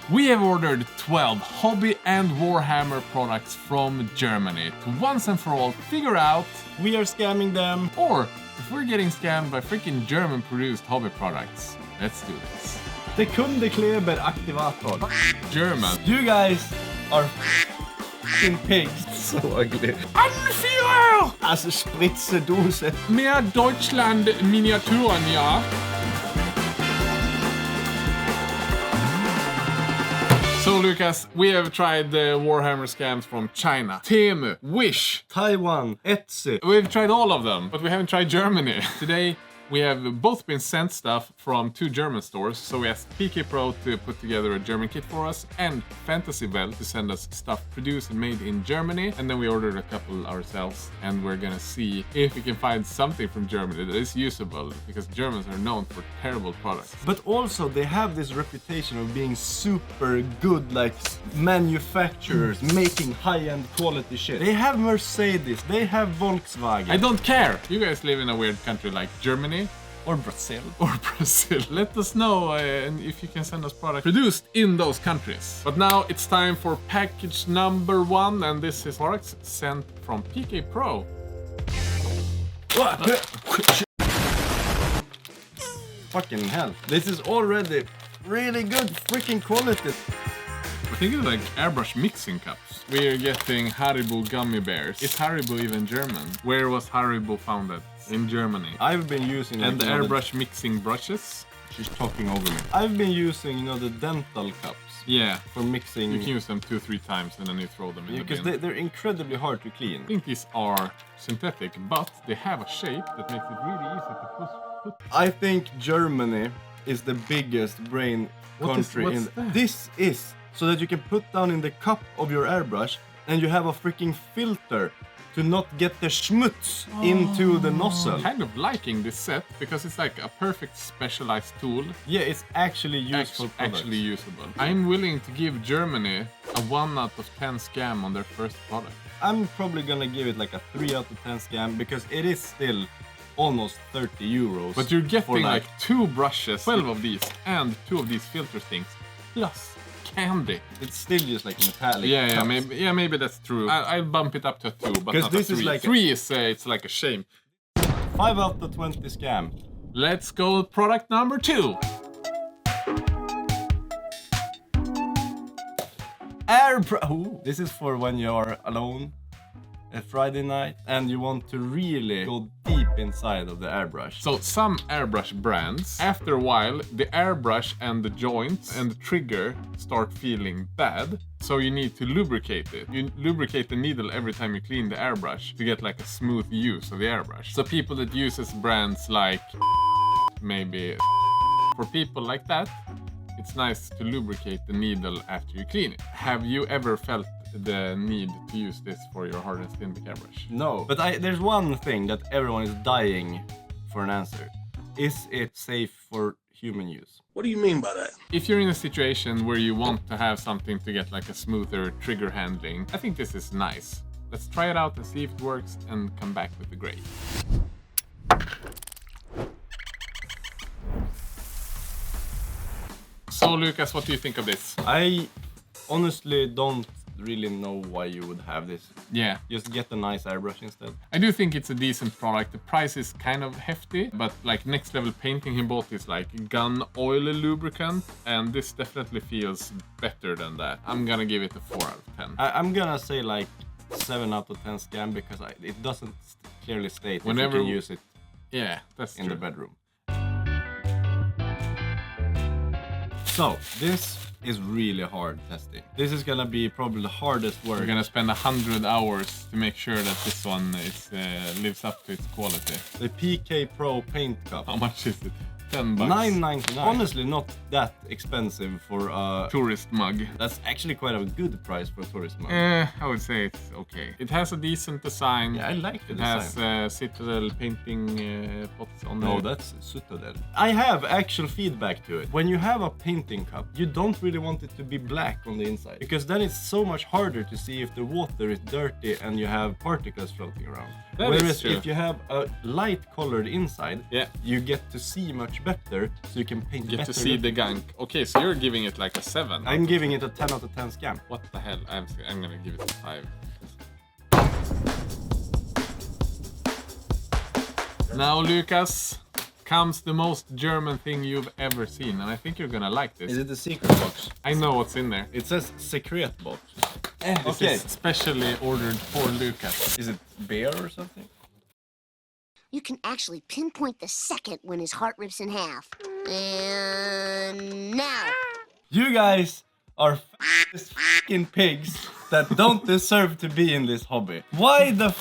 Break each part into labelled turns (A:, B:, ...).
A: We have ordered 12 hobby and Warhammer products from Germany to once and for all figure out
B: We are scamming them.
A: or if we're getting scammed by freaking German produced hobby products. Let's do this.
B: The Kundekleber activator.
A: German.
B: You guys are f***ing pigs.
C: So ugly.
A: Anführer!
B: Alltså spritzdose.
A: Mehr Deutschland-Miniaturen, ja. So Lucas, we have tried the Warhammer scams from China, Temu, Wish.
B: Taiwan, Etsy.
A: We've tried all of them, but we haven't tried Germany. Today, we have both been sent stuff from 2 German stores. So we asked PK Pro to put together a German kit for us and Fantasy Bell to send us stuff produced and made in Germany. And then we ordered a couple ourselves, and we're gonna see if we can find something from Germany that is usable, because Germans are known for terrible products.
B: But also they have this reputation of being super good, like manufacturers, making high-end quality shit. They have Mercedes, they have Volkswagen.
A: I don't care! You guys live in a weird country like Germany.
B: Or Brazil.
A: Or Brazil. Let us know if you can send us products produced in those countries. But now it's time for package number 1, and this is products sent from PK Pro.
B: Fucking hell. This is already really good freaking quality.
A: We're thinking like airbrush mixing cups. We're getting Haribo gummy bears. Is Haribo even German? Where was Haribo founded? In Germany.
B: I've been using...
A: And the airbrush mixing brushes.
B: She's talking over me. I've been using, you know, the dental cups.
A: Yeah.
B: For mixing...
A: You can use them 2-3 times and then you throw them in the bin.
B: Because they're incredibly hard to clean.
A: I think these are synthetic, but they have a shape that makes it really easy to put.
B: I think Germany is the biggest brain country
A: what's
B: in...
A: that?
B: This is so that you can put down in the cup of your airbrush and you have a freaking filter to not get the schmutz into the nozzle.
A: I'm kind of liking this set because it's like a perfect specialized tool.
B: Yeah, it's actually useful.
A: Actually usable. I'm willing to give Germany a 1 out of 10 scam on their first product.
B: I'm probably gonna give it like a 3 out of 10 scam because it is still almost 30 euros.
A: But you're getting like 2 brushes, 12 of these, and 2 of these filter things, plus candy.
B: It's still just like metallic.
A: Yeah, maybe that's true. I'll bump it up to a 2, but not
B: this
A: a 3.
B: Is like
A: 3 is it's like a shame.
B: 5 out of 20 scam.
A: Let's go with product number 2.
B: Airbrush. This is for when you are alone a Friday night and you want to really go deep inside of the airbrush.
A: So some airbrush brands, after a while, the airbrush and the joints and the trigger start feeling bad. So you need to lubricate it. You lubricate the needle every time you clean the airbrush to get like a smooth use of the airbrush. So people that uses brands like maybe for people like that, it's nice to lubricate the needle after you clean it. Have you ever felt the need to use this for your hardened Stindic airbrush?
B: No, but there's one thing that everyone is dying for an answer. Is it safe for human use?
C: What do you mean by that?
A: If you're in a situation where you want to have something to get like a smoother trigger handling, I think this is nice. Let's try it out and see if it works and come back with the grade. So Lucas, what do you think of this?
B: I honestly don't really know why you would have this.
A: Yeah.
B: Just get a nice airbrush instead.
A: I do think it's a decent product. The price is kind of hefty, but like next level painting he bought is like gun oil lubricant, and this definitely feels better than that. I'm gonna give it a 4 out of 10.
B: I'm gonna say like 7 out of 10 scam because it doesn't clearly state
A: Whenever
B: if you can use it
A: that's
B: in
A: true.
B: the bedroom. So this is really hard testing. This is gonna be probably the hardest work.
A: We're gonna spend 100 hours to make sure that this one is lives up to its quality.
B: The PK Pro paint cup.
A: How much is it? $10.
B: $9.99. Honestly, not that expensive for a
A: Tourist mug.
B: That's actually quite a good price for a tourist mug.
A: I would say it's okay. It has a decent design.
B: Yeah, I like the
A: It
B: design.
A: has Citadel painting pots on there.
B: No, that's Citadel. I have actual feedback to it. When you have a painting cup, you don't really want it to be black on the inside, because then it's so much harder to see if the water is dirty and you have particles floating around.
A: That is
B: Whereas
A: true.
B: if you have a light colored inside,
A: Yeah.
B: you get to see much much better, so you can paint
A: Get
B: better.
A: to see the gunk. Okay, so you're giving it like a 7.
B: I'm giving it a 10 out of 10 scam.
A: What the hell? I'm gonna give it a 5. Now, Lucas, comes the most German thing you've ever seen, and I think you're gonna like this.
B: Is it the secret box?
A: I know what's in there.
B: It says secret box.
A: This is specially ordered for Lucas.
B: Is it beer or something?
D: You can actually pinpoint the second when his heart rips in half. And now.
B: You guys are fucking pigs that don't deserve to be in this hobby. Why the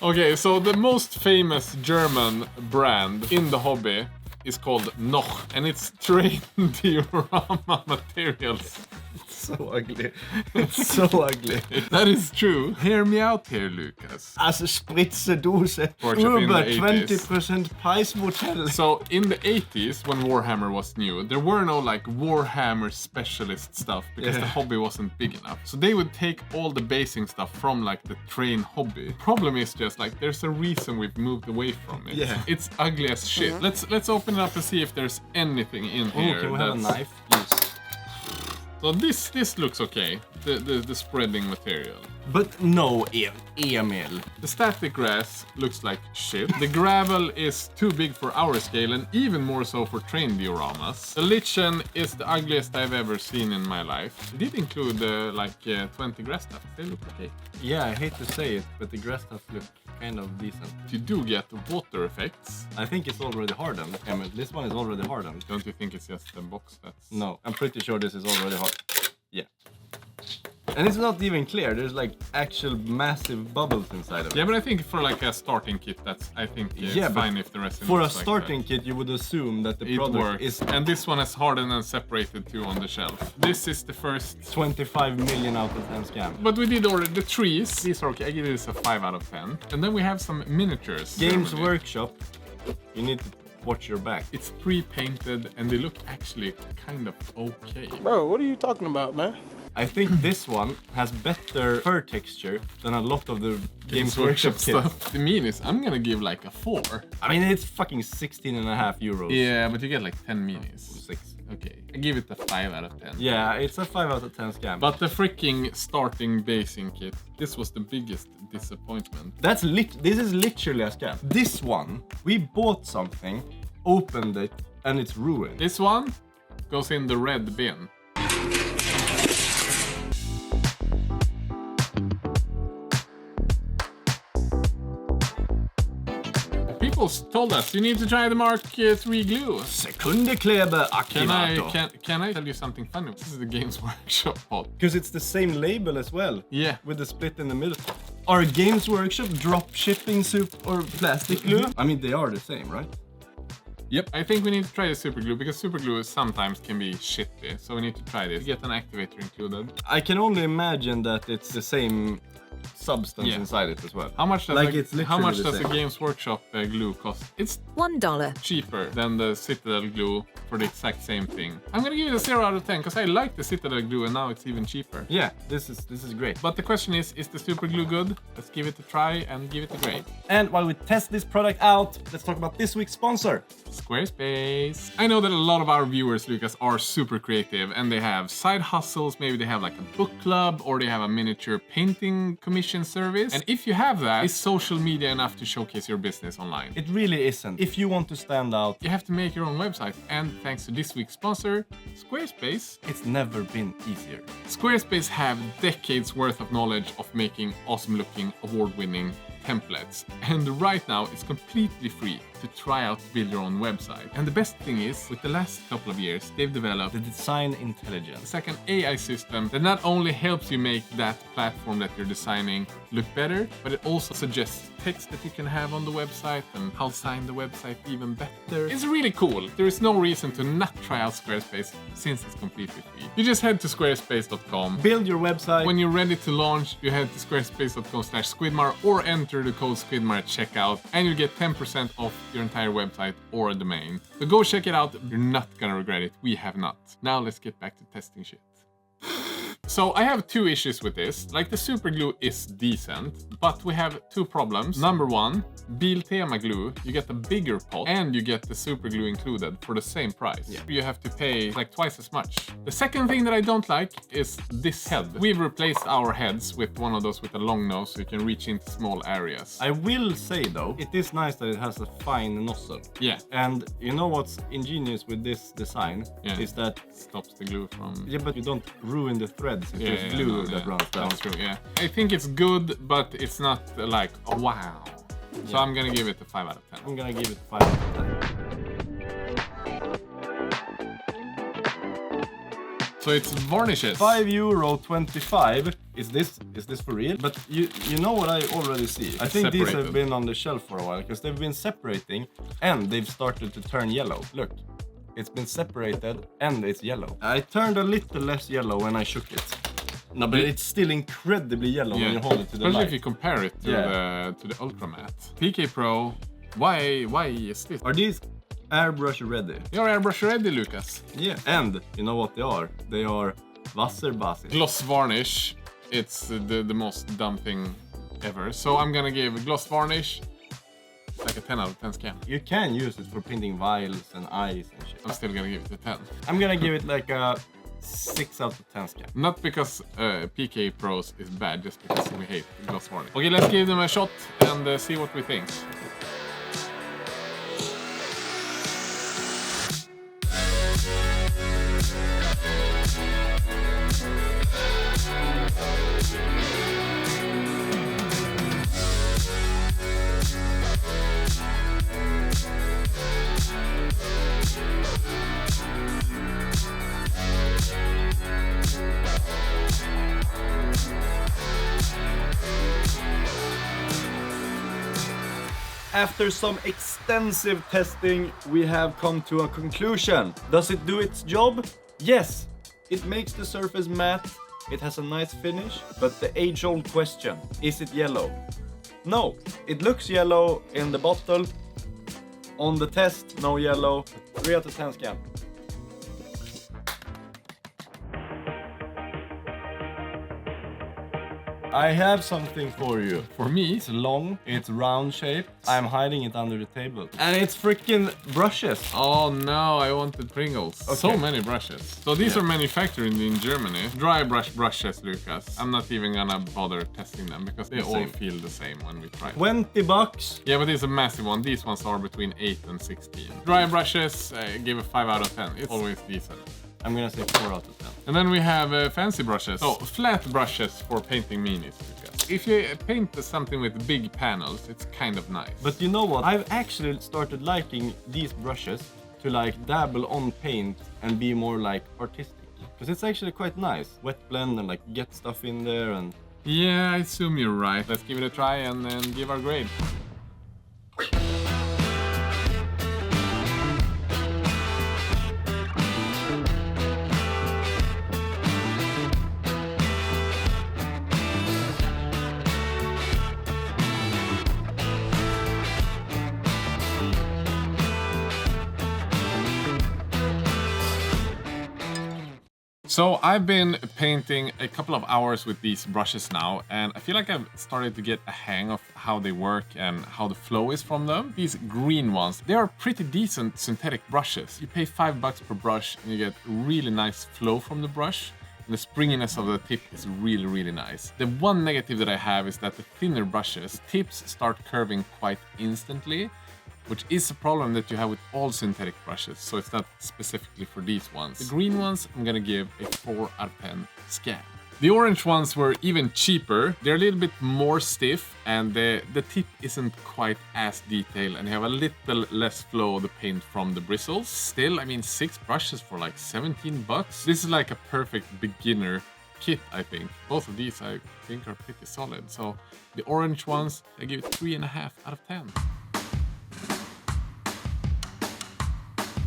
A: Okay, so the most famous German brand in the hobby is called Noch, and it's trained diorama materials.
B: It's so ugly. It's so ugly.
A: That is true. Hear me out here, Lucas.
B: Alltså spritzdose.
A: Workshop in the
B: Über
A: 80s.
B: 20% Preismodell.
A: So in the 80s, when Warhammer was new, there were no like Warhammer specialist stuff because the hobby wasn't big enough. So they would take all the basing stuff from like the train hobby. Problem is just like there's a reason we've moved away from it.
B: Yeah.
A: It's ugly as shit. Let's open it up and see if there's anything in here.
B: Can we have a
A: that's-
B: knife, please?
A: So this looks okay. The spreading material.
B: But no, Emil.
A: The static grass looks like shit. The gravel is too big for our scale and even more so for train dioramas. The lichen is the ugliest I've ever seen in my life. It did include 20 grass tufts. They look okay.
B: Yeah, I hate to say it, but the grass tufts look kind of decent.
A: You do get water effects.
B: I think it's already hardened, Emil. This one is already hardened.
A: Don't you think it's just the box that's...
B: No, I'm pretty sure this is already hard. Yeah. And it's not even clear. There's like actual massive bubbles inside of it.
A: Yeah, but I think for like a starting kit, I think it's fine if the resin
B: for a
A: looks like
B: starting
A: that.
B: kit, you would assume that the
A: It
B: product
A: works.
B: is
A: And this one is hardened and separated too on the shelf. This is the first
B: 25 million out of 10 scam.
A: But we did order the trees. These are okay. I give this a 5 out of 10. And then we have some miniatures.
B: Games
A: Germany.
B: Workshop, you need to watch your back.
A: It's pre-painted and they look actually kind of okay.
C: Bro, what are you talking about, man?
B: I think this one has better fur texture than a lot of the Games Workshop kits.
A: stuff. The minis, I'm gonna give like a 4.
B: I mean, it's fucking 16.5 euros.
A: Yeah, but you get like 10 minis.
B: 6.
A: Okay, I give it a 5 out of 10.
B: Yeah, it's a 5 out of 10 scam.
A: But the freaking starting basing kit, this was the biggest disappointment.
B: This is literally a scam. This one, we bought something, opened it, and it's ruined.
A: This one goes in the red bin. People told us you need to try the Mark 3 glue.
B: Sekundekleber activator.
A: Can I tell you something funny? This is the Games Workshop pot.
B: Because it's the same label as well.
A: Yeah.
B: With the split in the middle. Are Games Workshop drop shipping soup or plastic glue? I mean, they are the same, right?
A: Yep. I think we need to try the super glue because super glue sometimes can be shitty. So we need to try this. Get an activator included.
B: I can only imagine that it's the same substance inside it as well.
A: How much does
B: it's
A: how much
B: literally
A: does
B: the
A: a
B: same.
A: Games Workshop glue cost? It's
E: $1.
A: cheaper than the Citadel glue for the exact same thing. I'm gonna give it a 0 out of 10 because I like the Citadel glue and now it's even cheaper.
B: Yeah, this is great.
A: But the question is the super glue good? Let's give it a try and give it a grade.
B: And while we test this product out, let's talk about this week's sponsor.
A: Squarespace. I know that a lot of our viewers, Lucas, are super creative and they have side hustles. Maybe they have like a book club or they have a miniature painting commission service. And if you have that, is social media enough to showcase your business online?
B: It really isn't. If you want to stand out,
A: You have to make your own website. And thanks to this week's sponsor, Squarespace.
B: it's never been easier.
A: Squarespace have decades worth of knowledge of making awesome looking, award-winning templates. And right now it's completely free to try out to build your own website. And the best thing is, with the last couple of years, they've developed
B: The design intelligence.
A: it's like an AI system that not only helps you make that platform that you're designing look better, but it also suggests text that you can have on the website and how to design the website even better. It's really cool. There is no reason to not try out Squarespace since it's completely free. You just head to squarespace.com.
B: Build your website.
A: When you're ready to launch, you head to squarespace.com/Squidmar or enter the code Squidmar at checkout and you get 10% off your entire website or domain. So go check it out. You're not gonna regret it. We have not. Now let's get back to testing shit. So I have two issues with this. Like the super glue is decent, but we have two problems. Number one, Biltema glue, you get a bigger pot and you get the super glue included for the same price. Yeah. You have to pay like twice as much. The second thing that I don't like is this head. We've replaced our heads with one of those with a long nose so you can reach into small areas.
B: I will say though, it is nice that it has a fine nozzle.
A: Yeah.
B: And you know what's ingenious with this design is that
A: stops the glue from...
B: Yeah, but you don't ruin the threads if there's glue that runs down.
A: That's true, yeah. I think it's good, but it's not like, oh, wow. So I'm gonna give it a 5 out of 10.
B: I'm gonna give it 5 out of 10.
A: So it's varnishes.
B: €5.25. Is this for real? But you know what I already see? I think these have been on the shelf for a while because they've been separating and they've started to turn yellow. Look, it's been separated and it's yellow. I turned a little less yellow when I shook it. No, but it's still incredibly yellow when you hold it to the light.
A: Especially if you compare it to the Ultra Matte. PK Pro, why is this?
B: Are these airbrush ready?
A: You're airbrush ready, Lucas.
B: Yeah, and you know what they are? They are Wasserbasis.
A: Gloss varnish. It's the most dumb thing ever. So I'm gonna give gloss varnish like a 10 out of 10 scan.
B: You can use it for painting vials and eyes and shit.
A: I'm still gonna give it a 10.
B: I'm gonna give it like a 6 out of 10 scan.
A: Not because PK Pros is bad, just because we hate gloss varnish. Okay, let's give them a shot and see what we think.
B: After some extensive testing, we have come to a conclusion. Does it do its job? Yes. It makes the surface matte, it has a nice finish, but the age-old question, is it yellow? No, it looks yellow in the bottle. On the test, no yellow. 3 out of 10 scan. I have something for you.
A: For me?
B: It's long, it's round shaped. I'm hiding it under the table. And it's freaking brushes.
A: Oh no, I wanted Pringles. Okay. So many brushes. So these are manufactured in Germany. Dry brush brushes, Lucas. I'm not even gonna bother testing them because they all feel the same when we try them.
B: $20.
A: Yeah, but it's a massive one. These ones are between 8 and 16. Dry brushes, I give a 5 out of 10. It's always decent.
B: I'm gonna say 4 out of 10.
A: And then we have fancy brushes. Oh, flat brushes for painting minis. If you paint something with big panels, it's kind of nice.
B: But you know what? I've actually started liking these brushes to like dabble on paint and be more like artistic. Because it's actually quite nice. Wet blend and like get stuff in there and...
A: Yeah, I assume you're right. Let's give it a try and then give our grade. So I've been painting a couple of hours with these brushes now, and I feel like I've started to get a hang of how they work and how the flow is from them. These green ones, they are pretty decent synthetic brushes. You pay $5 per brush and you get really nice flow from the brush. And the springiness of the tip is really, really nice. The one negative that I have is that the thinner brushes, tips start curving quite instantly, which is a problem that you have with all synthetic brushes, so it's not specifically for these ones. The green ones, I'm gonna give a 4 out of 10 scan. The orange ones were even cheaper. They're a little bit more stiff, and the tip isn't quite as detailed, and you have a little less flow of the paint from the bristles. Still, I mean, 6 brushes for like $17. This is like a perfect beginner kit, I think. Both of these, I think, are pretty solid. So the orange ones, I give it 3.5 out of 10.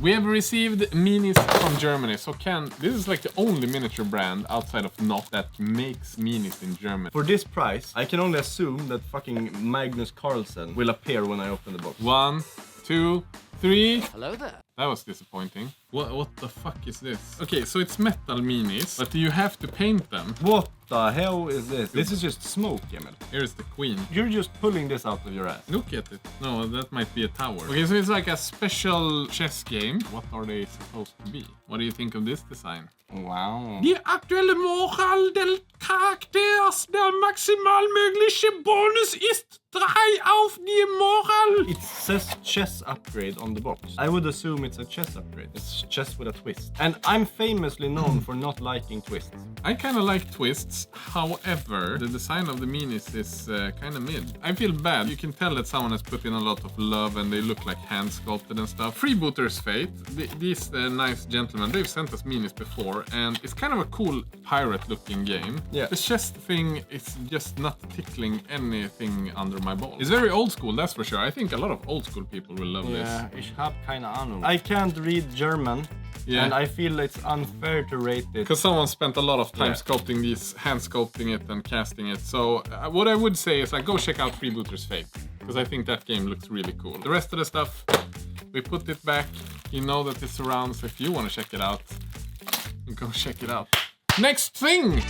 A: We have received minis from Germany, so this is like the only miniature brand outside of Not that makes minis in Germany.
B: For this price, I can only assume that fucking Magnus Carlsen will appear when I open the box.
A: 1, 2, 3.
E: Hello there.
A: That was disappointing. What the fuck is this? Okay, so it's metal minis, but you have to paint them.
B: What the hell is this? This is just smoke, Emil.
A: Here's the queen.
B: You're just pulling this out of your ass.
A: Look at it. No, that might be a tower. Okay, so it's like a special chess game. What are they supposed to be? What do you think of this design?
B: Wow.
F: Die aktuelle Moral del Charakters der maximal mögliche Bonus ist 3 auf die Moral.
B: It says chess upgrade on the box. I would assume it's a chess upgrade. It's chess with a twist. And I'm famously known for not liking twists.
A: I kind of like twists. However, the design of the minis is kind of mid. I feel bad. You can tell that someone has put in a lot of love and they look like hand sculpted and stuff. Freebooter's Fate. These nice gentlemen, they've sent us minis before and it's kind of a cool pirate looking game.
B: Yeah.
A: The chest thing is just not tickling anything under my balls. It's very old school, that's for sure. I think a lot of old school people will love this.
B: Yeah, ich hab keine Ahnung. I can't read German.
A: Yeah.
B: And I feel it's unfair to rate it.
A: Because someone spent a lot of time
B: Yeah.
A: sculpting these, hand sculpting it and casting it. So what I would say is like go check out Freebooter's Fate. Because I think that game looks really cool. The rest of the stuff, we put it back. You know that it's around, so if you want to check it out, go check it out. Next thing!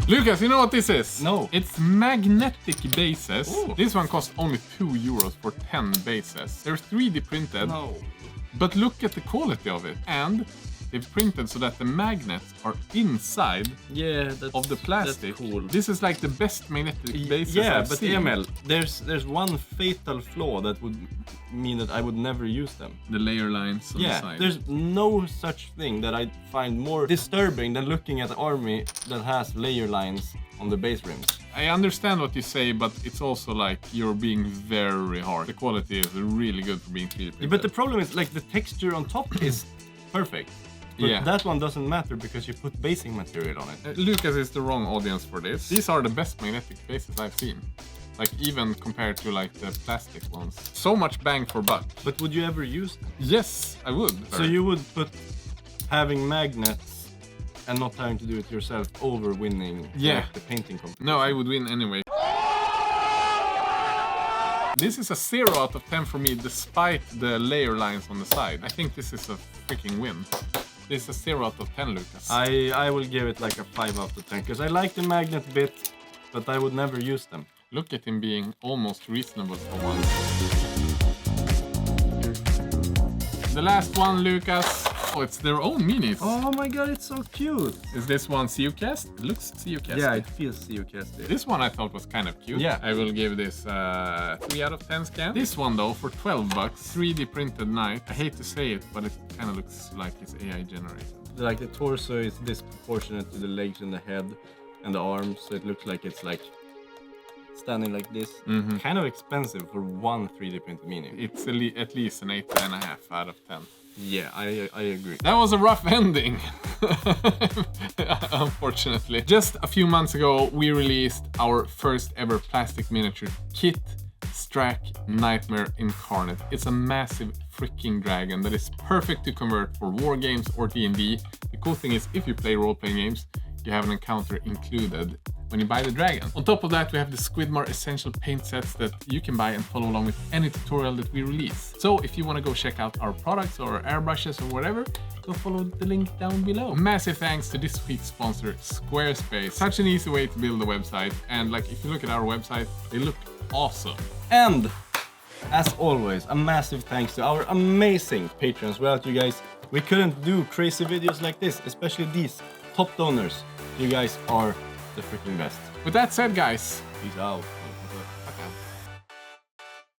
A: Lucas, you know what this is?
B: No.
A: It's magnetic bases.
B: Ooh.
A: This one costs only €2 for 10 bases. They're 3D printed.
B: No.
A: But look at the quality of it. And they've printed so that the magnets are inside
B: Yeah, that's,
A: of the plastic.
B: That's cool.
A: This is like the best magnetic bases
B: Yeah,
A: I've
B: but
A: seen.
B: Emil, there's one fatal flaw that would mean that I would never use them.
A: The layer lines on the
B: Yeah,
A: side.
B: there's no such thing that I find more disturbing than looking at an army that has layer lines on the base rims.
A: I understand what you say, but it's also like you're being very hard. The quality is really good for being 3D printed.
B: But the problem is like the texture on top is perfect. But
A: Yeah.
B: that one doesn't matter because you put basing material on it.
A: Lucas is the wrong audience for this. These are the best magnetic bases I've seen. Like even compared to like the plastic ones. So much bang for buck.
B: But would you ever use them?
A: Yes, I would.
B: So you would put having magnets and not having to do it yourself over winning
A: Yeah.
B: the painting competition?
A: No, I would win anyway. This is a 0 out of 10 for me despite the layer lines on the side. I think this is a freaking win. This is a 0 out of 10, Lucas.
B: I will give it like a 5 out of 10 because I like the magnet bit, but I would never use them.
A: Look at him being almost reasonable for once. The last one, Lucas. Oh, it's their own minis.
B: Oh my god, it's so cute!
A: Is this one CU-cast? It looks CU-cast.
B: Yeah, it feels CU-casted.
A: This one I thought was kind of cute.
B: Yeah.
A: I will give this 3 out of 10 scan. This one though, for $12, 3D printed knight. I hate to say it, but it kind of looks like it's AI generated.
B: Like the torso is disproportionate to the legs and the head and the arms, so it looks like it's like standing like this. Kind of expensive for one 3D printed mini.
A: It's at least an 8.5 out of 10.
B: Yeah, I agree.
A: That was a rough ending, unfortunately. Just a few months ago, we released our first ever plastic miniature kit, Strack Nightmare Incarnate. It's a massive freaking dragon that is perfect to convert for war games or D&D. The cool thing is, if you play role-playing games, you have an encounter included when you buy the dragon. On top of that, we have the Squidmar essential paint sets that you can buy and follow along with any tutorial that we release. So if you want to go check out our products or airbrushes or whatever, go follow the link down below. Massive thanks to this week's sponsor, Squarespace. Such an easy way to build a website, and like if you look at our website, they look awesome.
B: And as always, a massive thanks to our amazing patrons. Without you guys, we couldn't do crazy videos like this, especially these top donors. You guys are the freaking best.
A: With that said, guys,
B: Peace out.